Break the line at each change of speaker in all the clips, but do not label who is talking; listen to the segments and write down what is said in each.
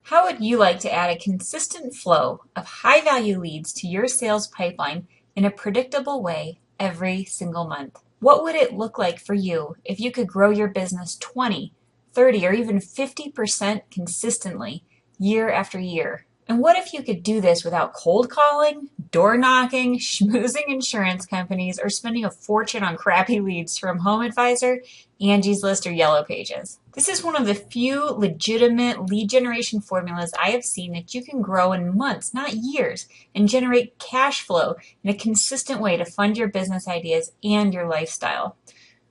How would you like to add a consistent flow of high-value leads to your sales pipeline in a predictable way every single month? What would it look like for you if you could grow your business 20, 30, or even 50% consistently year after year? And what if you could do this without cold calling, door knocking, schmoozing insurance companies, or spending a fortune on crappy leads from Home Advisor, Angie's List, or Yellow Pages? This is one of the few legitimate lead generation formulas I have seen that you can grow in months, not years, and generate cash flow in a consistent way to fund your business ideas and your lifestyle.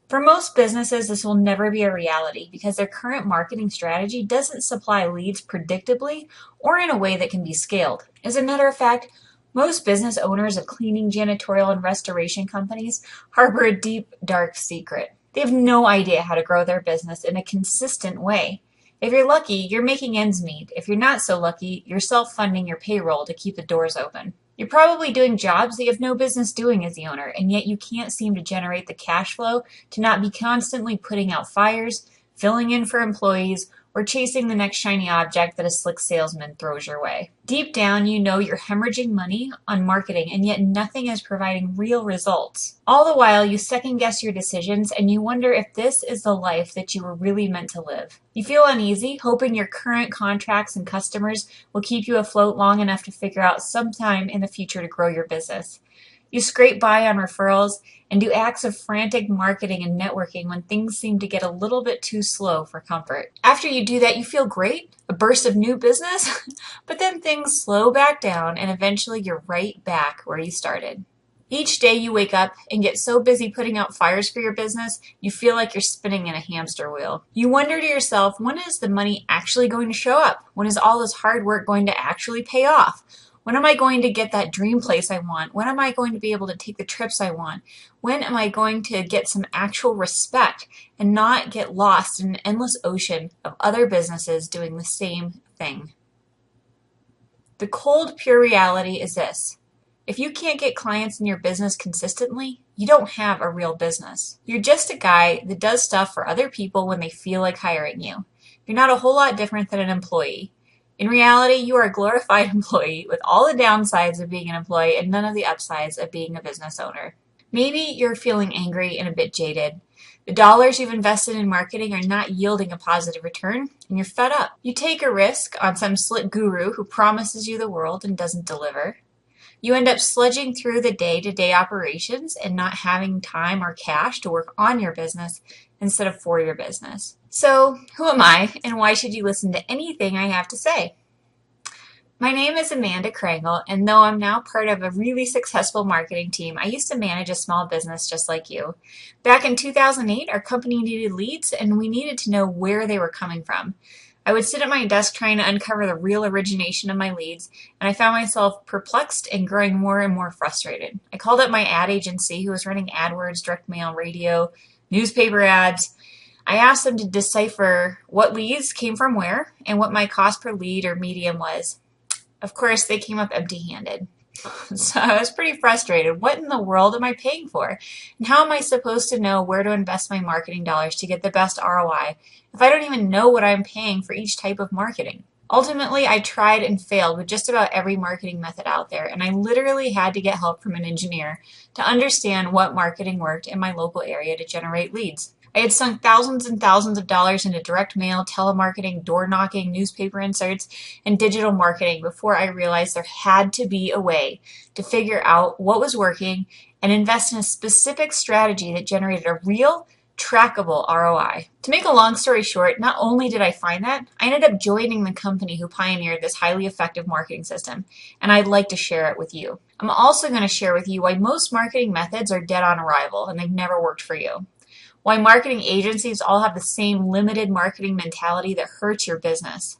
For most businesses, this will never be a reality because their current marketing strategy doesn't supply leads predictably or in a way that can be scaled. As a matter of fact, most business owners of cleaning, janitorial, and restoration companies harbor a deep, dark secret. They have no idea how to grow their business in a consistent way. If you're lucky, you're making ends meet. If you're not so lucky, you're self-funding your payroll to keep the doors open. You're probably doing jobs that you have no business doing as the owner, and yet you can't seem to generate the cash flow to not be constantly putting out fires, filling in for employees, or chasing the next shiny object that a slick salesman throws your way. Deep down, you know you're hemorrhaging money on marketing, and yet nothing is providing real results. All the while, you second-guess your decisions, and you wonder if this is the life that you were really meant to live. You feel uneasy, hoping your current contracts and customers will keep you afloat long enough to figure out sometime in the future to grow your business. You scrape by on referrals and do acts of frantic marketing and networking when things seem to get a little bit too slow for comfort. After you do that, you feel great, a burst of new business, but then things slow back down and eventually you're right back where you started. Each day you wake up and get so busy putting out fires for your business, you feel like you're spinning in a hamster wheel. You wonder to yourself, when is the money actually going to show up? When is all this hard work going to actually pay off? When am I going to get that dream place I want? When am I going to be able to take the trips I want? When am I going to get some actual respect and not get lost in an endless ocean of other businesses doing the same thing? The cold, pure reality is this. If you can't get clients in your business consistently, you don't have a real business. You're just a guy that does stuff for other people when they feel like hiring you. You're not a whole lot different than an employee. In reality, you are a glorified employee with all the downsides of being an employee and none of the upsides of being a business owner. Maybe you're feeling angry and a bit jaded. The dollars you've invested in marketing are not yielding a positive return, and you're fed up. You take a risk on some slick guru who promises you the world and doesn't deliver. You end up sludging through the day-to-day operations and not having time or cash to work on your business instead of for your business. So, who am I, and why should you listen to anything I have to say? My name is Amanda Krangle, and though I'm now part of a really successful marketing team, I used to manage a small business just like you. Back in 2008, our company needed leads, and we needed to know where they were coming from. I would sit at my desk trying to uncover the real origination of my leads, and I found myself perplexed and growing more and more frustrated. I called up my ad agency, who was running AdWords, direct mail, radio, newspaper ads. I asked them to decipher what leads came from where and what my cost per lead or medium was. Of course, they came up empty-handed. So I was pretty frustrated. What in the world am I paying for? And how am I supposed to know where to invest my marketing dollars to get the best ROI if I don't even know what I'm paying for each type of marketing? Ultimately, I tried and failed with just about every marketing method out there, and I literally had to get help from an engineer to understand what marketing worked in my local area to generate leads. I had sunk thousands and thousands of dollars into direct mail, telemarketing, door knocking, newspaper inserts, and digital marketing before I realized there had to be a way to figure out what was working and invest in a specific strategy that generated a real, trackable ROI. To make a long story short, not only did I find that, I ended up joining the company who pioneered this highly effective marketing system, and I'd like to share it with you. I'm also going to share with you why most marketing methods are dead on arrival and they've never worked for you. Why marketing agencies all have the same limited marketing mentality that hurts your business.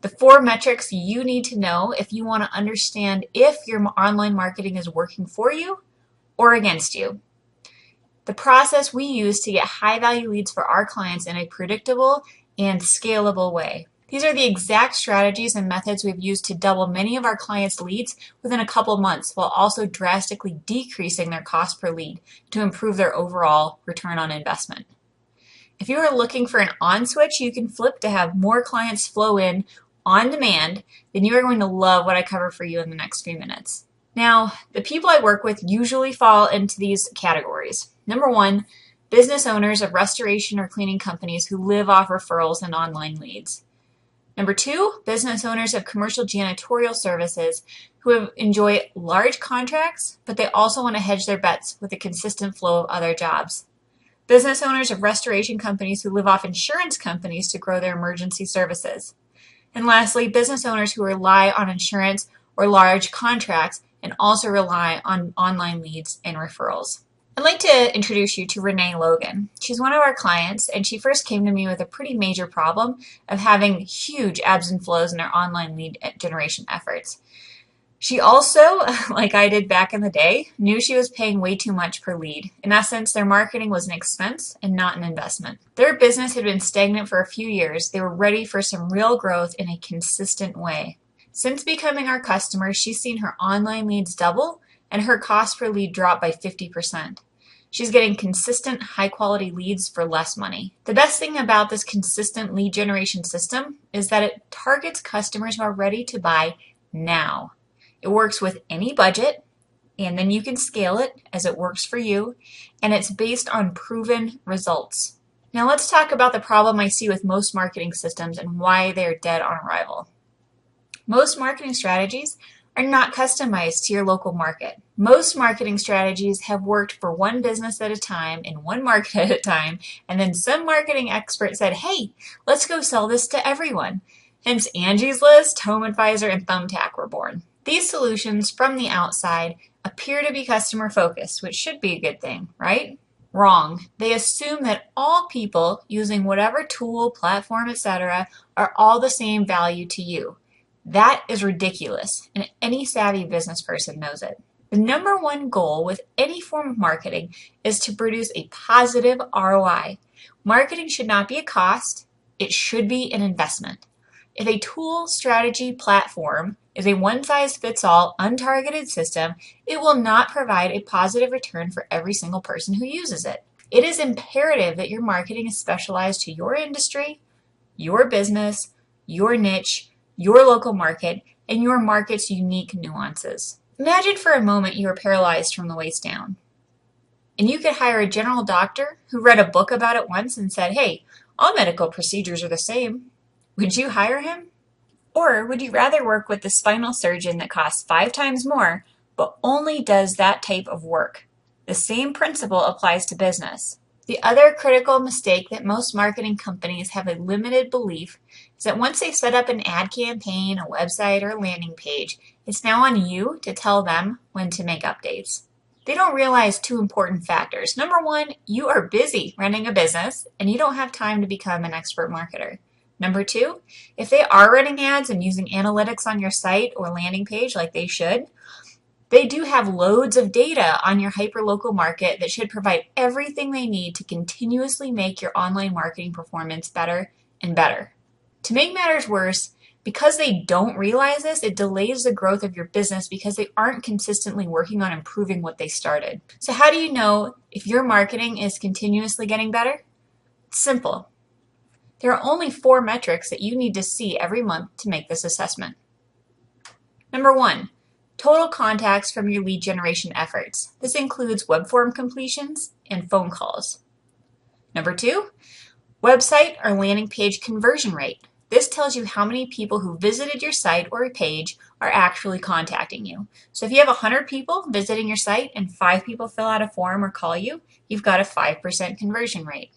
The 4 metrics you need to know if you want to understand if your online marketing is working for you or against you. The process we use to get high-value leads for our clients in a predictable and scalable way. These are the exact strategies and methods we've used to double many of our clients' leads within a couple months while also drastically decreasing their cost per lead to improve their overall return on investment. If you are looking for an on switch you can flip to have more clients flow in on demand, then you are going to love what I cover for you in the next few minutes. Now, the people I work with usually fall into these categories. Number one, business owners of restoration or cleaning companies who live off referrals and online leads. Number two, business owners of commercial janitorial services who enjoy large contracts, but they also want to hedge their bets with a consistent flow of other jobs. Business owners of restoration companies who live off insurance companies to grow their emergency services. And lastly, business owners who rely on insurance or large contracts and also rely on online leads and referrals. I'd like to introduce you to Renee Logan. She's one of our clients, and she first came to me with a pretty major problem of having huge ebbs and flows in her online lead generation efforts. She also, like I did back in the day, knew she was paying way too much per lead. In essence, their marketing was an expense and not an investment. Their business had been stagnant for a few years. They were ready for some real growth in a consistent way. Since becoming our customer, she's seen her online leads double and her cost per lead drop by 50%. She's getting consistent, high-quality leads for less money. The best thing about this consistent lead generation system is that it targets customers who are ready to buy now. It works with any budget, and then you can scale it as it works for you, and it's based on proven results. Now let's talk about the problem I see with most marketing systems and why they are dead on arrival. Most marketing strategies are not customized to your local market. Most marketing strategies have worked for one business at a time in one market at a time, and then some marketing expert said, hey, let's go sell this to everyone. Hence Angie's List, Home Advisor, and Thumbtack were born. These solutions from the outside appear to be customer focused, which should be a good thing, right? Wrong. They assume that all people using whatever tool, platform, etc. are all the same value to you. That is ridiculous, and any savvy business person knows it. The number one goal with any form of marketing is to produce a positive ROI. Marketing should not be a cost, it should be an investment. If a tool, strategy, platform is a one-size-fits-all, untargeted system, it will not provide a positive return for every single person who uses it. It is imperative that your marketing is specialized to your industry, your business, your niche, your local market, and your market's unique nuances. Imagine for a moment you are paralyzed from the waist down, and you could hire a general doctor who read a book about it once and said, hey, all medical procedures are the same. Would you hire him? Or would you rather work with the spinal surgeon that costs 5 times more, but only does that type of work? The same principle applies to business. The other critical mistake that most marketing companies have a limited belief is that once they set up an ad campaign, a website, or a landing page, it's now on you to tell them when to make updates. They don't realize 2 important factors. Number one, you are busy running a business and you don't have time to become an expert marketer. Number two, if they are running ads and using analytics on your site or landing page like they should, they do have loads of data on your hyperlocal market that should provide everything they need to continuously make your online marketing performance better and better. To make matters worse, because they don't realize this, it delays the growth of your business because they aren't consistently working on improving what they started. So how do you know if your marketing is continuously getting better? It's simple. There are only 4 metrics that you need to see every month to make this assessment. Number 1, total contacts from your lead generation efforts. This includes web form completions and phone calls. Number 2, website or landing page conversion rate. This tells you how many people who visited your site or page are actually contacting you. So if you have 100 people visiting your site and 5 people fill out a form or call you, you've got a 5% conversion rate.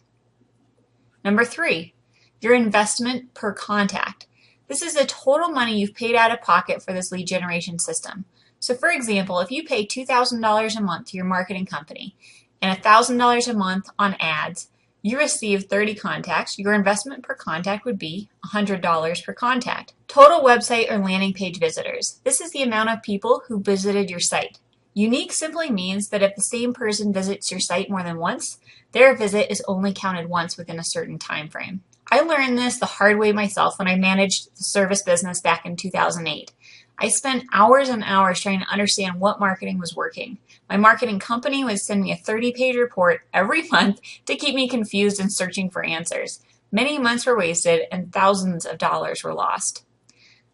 Number 3, your investment per contact. This is the total money you've paid out of pocket for this lead generation system. So for example, if you pay $2,000 a month to your marketing company and $1,000 a month on ads, you receive 30 contacts, your investment per contact would be $100 per contact. Total website or landing page visitors. This is the amount of people who visited your site. Unique simply means that if the same person visits your site more than once, their visit is only counted once within a certain time frame. I learned this the hard way myself when I managed the service business back in 2008. I spent hours and hours trying to understand what marketing was working. My marketing company would send me a 30-page report every month to keep me confused and searching for answers. Many months were wasted and thousands of dollars were lost.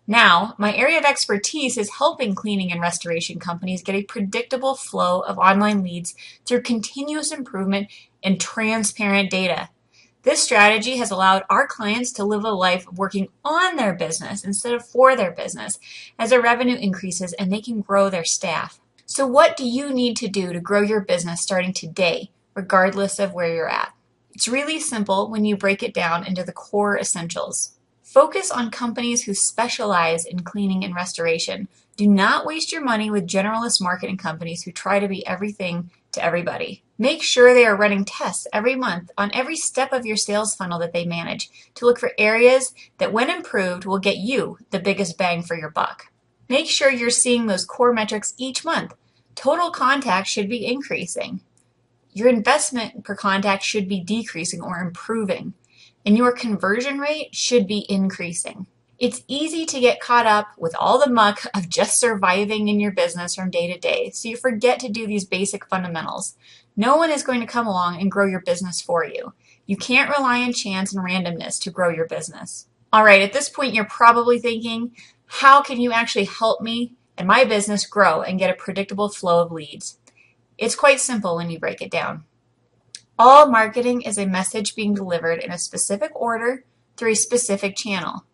Now, my area of expertise is helping cleaning and restoration companies get a predictable flow of online leads through continuous improvement and transparent data. This strategy has allowed our clients to live a life working on their business instead of for their business as their revenue increases and they can grow their staff. So what do you need to do to grow your business starting today, regardless of where you're at? It's really simple when you break it down into the core essentials. Focus on companies who specialize in cleaning and restoration. Do not waste your money with generalist marketing companies who try to be everything to everybody. Make sure they are running tests every month on every step of your sales funnel that they manage to look for areas that, when improved, will get you the biggest bang for your buck. Make sure you're seeing those core metrics each month. Total contacts should be increasing. Your investment per contact should be decreasing or improving, and your conversion rate should be increasing. It's easy to get caught up with all the muck of just surviving in your business from day to day, so you forget to do these basic fundamentals. No one is going to come along and grow your business for you. You can't rely on chance and randomness to grow your business. All right, at this point, you're probably thinking, how can you actually help me and my business grow and get a predictable flow of leads? It's quite simple when you break it down. All marketing is a message being delivered in a specific order through a specific channel.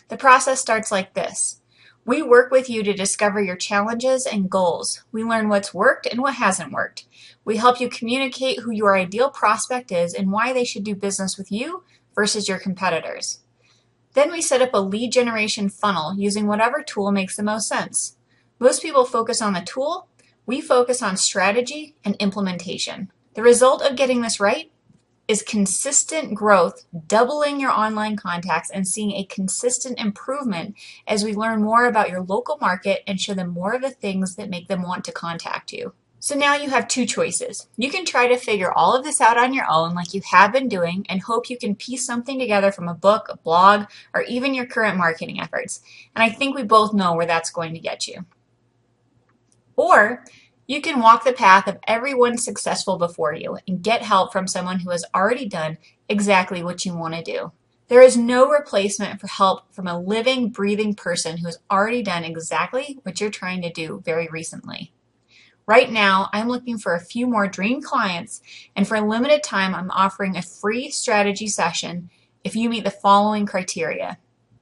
The process starts like this. We work with you to discover your challenges and goals. We learn what's worked and what hasn't worked. We help you communicate who your ideal prospect is and why they should do business with you versus your competitors. Then we set up a lead generation funnel using whatever tool makes the most sense. Most people focus on the tool. We focus on strategy and implementation. The result of getting this right is consistent growth, doubling your online contacts and seeing a consistent improvement as we learn more about your local market and show them more of the things that make them want to contact you. So now you have two choices. You can try to figure all of this out on your own like you have been doing and hope you can piece something together from a book, a blog, or even your current marketing efforts. And I think we both know where that's going to get you. Or you can walk the path of everyone successful before you and get help from someone who has already done exactly what you want to do. There is no replacement for help from a living, breathing person who has already done exactly what you're trying to do very recently. Right now, I'm looking for a few more dream clients, and for a limited time, I'm offering a free strategy session if you meet the following criteria.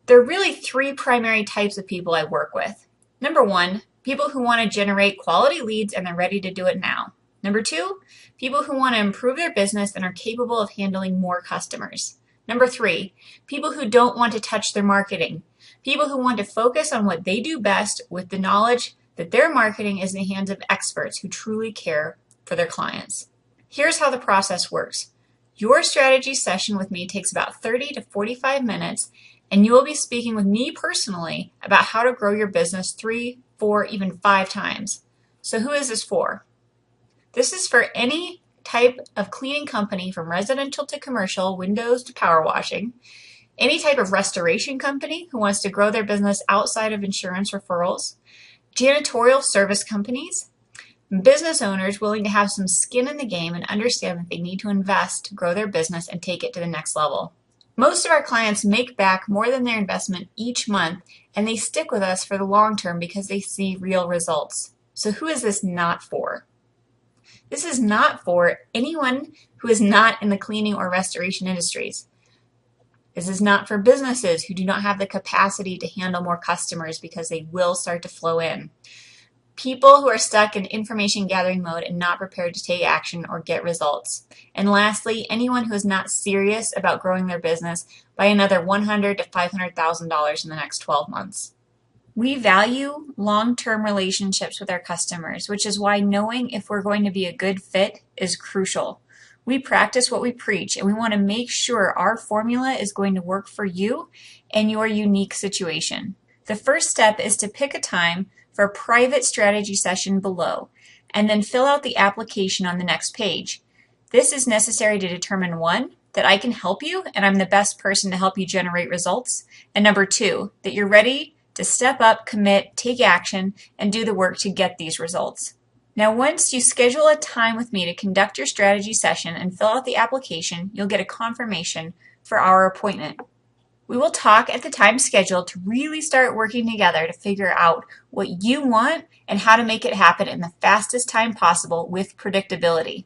There are really three primary types of people I work with. Number one, people who want to generate quality leads and they're ready to do it now. Number two, people who want to improve their business and are capable of handling more customers. Number three, people who don't want to touch their marketing. People who want to focus on what they do best with the knowledge that their marketing is in the hands of experts who truly care for their clients. Here's how the process works. Your strategy session with me takes about 30 to 45 minutes, and you will be speaking with me personally about how to grow your business 3, 4, even 5 times. So who is this for? This is for any type of cleaning company from residential to commercial, windows to power washing, any type of restoration company who wants to grow their business outside of insurance referrals, janitorial service companies, business owners willing to have some skin in the game and understand that they need to invest to grow their business and take it to the next level. Most of our clients make back more than their investment each month, and they stick with us for the long term because they see real results. So who is this not for? This is not for anyone who is not in the cleaning or restoration industries. This is not for businesses who do not have the capacity to handle more customers because they will start to flow in. People who are stuck in information gathering mode and not prepared to take action or get results. And lastly, anyone who is not serious about growing their business by another $100,000 to $500,000 in the next 12 months. We value long-term relationships with our customers, which is why knowing if we're going to be a good fit is crucial. We practice what we preach, and we want to make sure our formula is going to work for you and your unique situation. The first step is to pick a time for a private strategy session below, and then fill out the application on the next page. This is necessary to determine 1, that I can help you and I'm the best person to help you generate results, and number 2, that you're ready to step up, commit, take action, and do the work to get these results. Now, once you schedule a time with me to conduct your strategy session and fill out the application, you'll get a confirmation for our appointment. We will talk at the time scheduled to really start working together to figure out what you want and how to make it happen in the fastest time possible with predictability.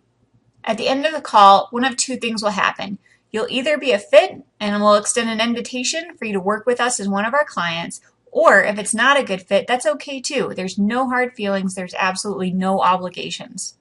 At the end of the call, one of two things will happen. You'll either be a fit and we'll extend an invitation for you to work with us as one of our clients, or if it's not a good fit, that's okay too. There's no hard feelings. There's absolutely no obligations.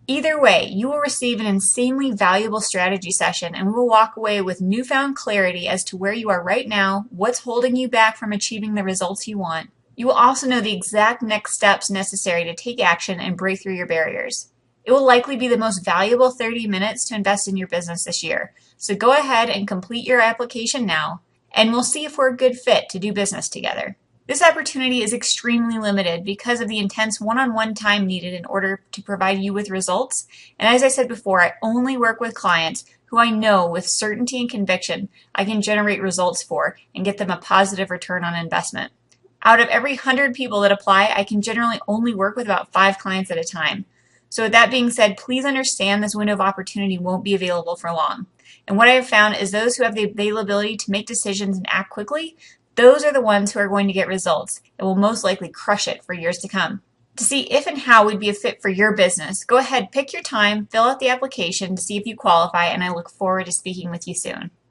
Either way, you will receive an insanely valuable strategy session and we will walk away with newfound clarity as to where you are right now, what's holding you back from achieving the results you want. You will also know the exact next steps necessary to take action and break through your barriers. It will likely be the most valuable 30 minutes to invest in your business this year. So go ahead and complete your application now, and we'll see if we're a good fit to do business together. This opportunity is extremely limited because of the intense one-on-one time needed in order to provide you with results. And as I said before, I only work with clients who I know with certainty and conviction I can generate results for and get them a positive return on investment. Out of every 100 people that apply, I can generally only work with about 5 clients at a time. So with that being said, please understand this window of opportunity won't be available for long. And what I have found is those who have the availability to make decisions and act quickly, those are the ones who are going to get results and will most likely crush it for years to come. To see if and how we'd be a fit for your business, go ahead, pick your time, fill out the application to see if you qualify, and I look forward to speaking with you soon.